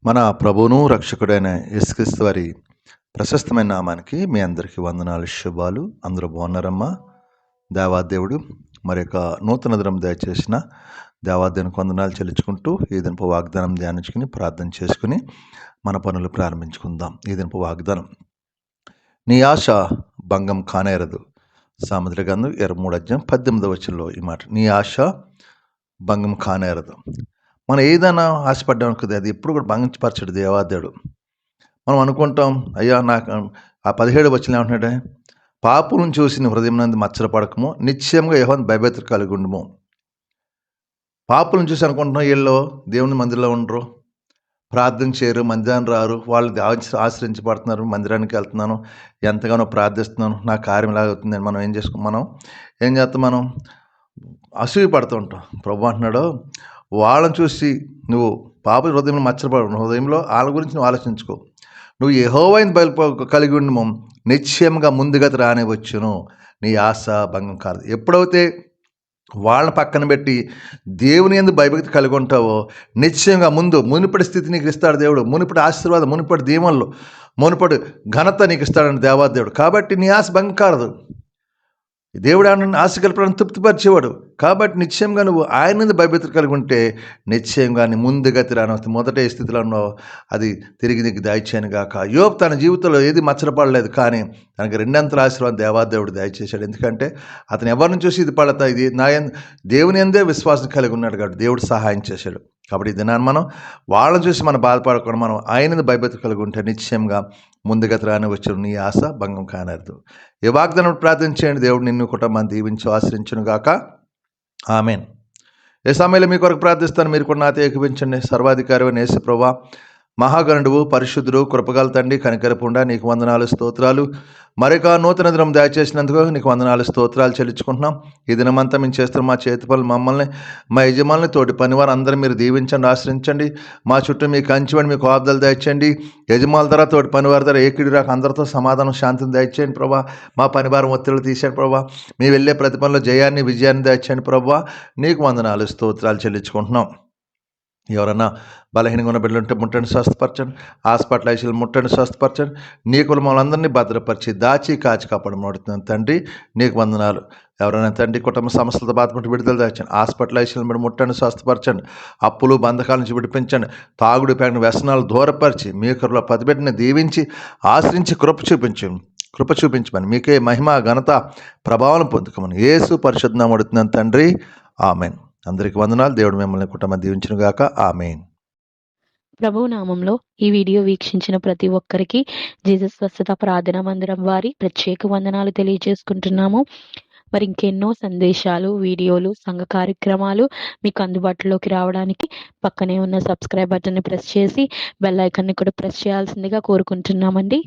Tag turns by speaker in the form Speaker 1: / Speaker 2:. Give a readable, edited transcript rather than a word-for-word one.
Speaker 1: మన ప్రభువును రక్షకుడైన యేసుక్రీస్తు వారి ప్రశస్తమైన నామానికి మీ అందరికీ వందనాలు, శుభాలు. అందరూ బాగున్నారమ్మా? దేవాదేవుడు మరి యొక్క నూతన దినం దయచేసిన దేవాదేవునికి వందనాలు చెల్లించుకుంటూ ఈ దినపు వాగ్దానం ధ్యానించుకుని ప్రార్థన చేసుకుని మన పనులు ప్రారంభించుకుందాం. ఈ దినపు వాగ్దానం, నీ ఆశ భంగం కానేరదు. సామెతల గ్రంథం 23:18 ఈ మాట, నీ ఆశ భంగం కానేరదు. మనం ఏదైనా ఆశపడ్డాం అనుకుంది, అది ఎప్పుడు కూడా భంగపరచడు దేవాదేవుడు. మనం అనుకుంటాం, అయ్యా నాకు ఆ 17 ఏమంటున్నాడే, పాపులను చూసి నీ హృదయం నందు మచ్చరపడకము, నిశ్చయంగా యెహోవాను భయభక్తులు కలిగి ఉండుము. పాపులను చూసి అనుకుంటున్నాం, వీళ్ళు దేవుని మందిరంలో ఉండరు, ప్రార్థన చేయరు, మందిరాన్ని రారు, వాళ్ళు ఆశ్రయించబడుతున్నారు, మందిరానికి వెళ్తున్నాను, ఎంతగానో ప్రార్థిస్తున్నాను, నా కార్యం లాగవుతుందని మనం ఏం చేస్తాం, మనం అసూయ పడుతూ ఉంటాం. ప్రభు అంటున్నాడు, వాళ్ళని చూసి నువ్వు పాప హృదయంలో మచ్చరపడు, హృదయంలో వాళ్ళ గురించి నువ్వు ఆలోచించుకో. నువ్వు యెహోవాను కలిగి ఉండము, నిశ్చయంగా ముందుగతి రానివచ్చును, నీ ఆశ భంగం కాదు. ఎప్పుడైతే వాళ్ళని పక్కన పెట్టి దేవుని యందు భయభక్తి కలిగి ఉంటావో, నిశ్చయంగా మునుపటి స్థితి నీకు ఇస్తాడు దేవుడు. మునుపటి ఆశీర్వాదం, మునుపటి దీవెనలు, మునుపటి ఘనత నీకు ఇస్తాడని దేవాదేవుడు. కాబట్టి నీ ఆశ భంగం కాదు. దేవుడు ఆయన ఆశ కల్పనను తృప్తిపరిచేవాడు. కాబట్టి నిశ్చయంగా నువ్వు ఆయన మీద భయభక్తులు కలిగి ఉంటే నిశ్చయంగా నీ ముందుగతి రాని మొదట ఏ స్థితిలో ఉన్నావు అది తిరిగి నీకు దయచేయను గాక. యోబు తన జీవితంలో ఏది మచ్చలపడలేదు, కానీ తనకి రెండంతల ఆశీర్వాదం దేవాదేవుడు దయచేశాడు. ఎందుకంటే అతను ఎవరిని చూసి ఇది పడతా, ఇది దేవుని అందే విశ్వాసం కలిగి ఉన్నాడు కాబట్టి దేవుడు సహాయం చేశాడు. కాబట్టి ఇది మనం వాళ్ళని చూసి మనం బాధపడకుండా మనం ఆయనని భయభక్తి కలిగి ఉంటే నిశ్చయంగా ముందుగతి రాని వచ్చి నీ ఆశ భంగం కానరదు. ఏ వాగ్దానం ప్రార్థించేయండి, దేవుడు నిన్ను కుటుంబాన్ని దీవించి ఆశ్రయించును గాక. ఆమేన్. ఏ సమయంలో మీ కొరకు ప్రార్థిస్తాను, మీరు కూడా నాతో ఏకీపించండి. సర్వాధికారి అయిన యేసు ప్రభువా, మహాగణుడువు, పరిశుద్ధుడు, కృపగల తండ్రి, కనికరపుండా, నీకు వందనాలు, స్తోత్రాలు. మరొక నూతన దినం దయచేసినందుకు నీకు వందనాలు, స్తోత్రాలు చెల్లించుకుంటున్నాం. ఈ దినమంతా మేము చేస్తున్న మా చేతి పనులు, మమ్మల్ని, మా యజమానుల్ని, తోటి పనివారు అందరూ మీరు దీవించండి, ఆశ్రయించండి. మా చుట్టూ మీకు కంచివండి, మీకు ఆబ్దాలు దయచేయండి. యజమానుల ధర, తోటి పనివారి ధర, ఏకిడి రాక అందరితో సమాధానం, శాంతిని దయచేయండి ప్రభా. మా పనివారం ఒత్తిళ్ళు తీసేయండి ప్రభా. మీ వెళ్ళే ప్రతి పనిలో జయాన్ని, విజయాన్ని దయచేయండి ప్రభా. నీకు వందనాలు, స్తోత్రాలు చెల్లించుకుంటున్నాం. ఎవరన్నా బలహీనంగా ఉన్న బిడ్డలు ఉంటే ముట్టండి, స్వస్థపరచండి. హాస్పిటల్ ఐసీలు ముట్టండి, స్వస్థపరచండి. నీకులు మమ్మల్ని భద్రపరిచి దాచి కాచి కాపాడమడుతున్నాను తండ్రి, నీకు వందనాలు. ఎవరైనా తండ్రి కుటుంబ సమస్యలతో బాధపడి విడుదల దాచండి. హాస్పిటల్ ఐసీలు మీరు ముట్టండి, స్వస్థపరచండి. అప్పులు బంధకాల నుంచి విడిపించండి. తాగుడు పేగని వ్యసనాలు దూరపరిచి మీ కృపలో ప్రతిబిడ్డని దీవించి ఆశ్రయించి కృప చూపించమని మీకే మహిమ, ఘనత, ప్రభావం పొందుకోమని యేసు పరిశుద్ధ నామమున అడుగుతున్నాను తండ్రి, ఆమేన్. అందరికి వందనాలు. దేవుడు మిమ్మల్ని కుటుంబం దీవించును గాక. ఆమేన్.
Speaker 2: ప్రభువు నామంలో ఈ వీడియో వీక్షించిన ప్రతి ఒక్కరికి జీసస్ స్వస్థత ప్రార్థనా మందిరం వారి ప్రత్యేక వందనాలు తెలియజేసుకుంటున్నాము. మరి ఇంకెన్నో సందేశాలు, వీడియోలు, సంఘ కార్యక్రమాలు మీకు అందుబాటులోకి రావడానికి పక్కనే ఉన్న సబ్స్క్రైబ్ బటన్ని ప్రెస్ చేసి బెల్ ఐకాన్ని కూడా ప్రెస్ చేయాల్సిందిగా కోరుకుంటున్నామండి.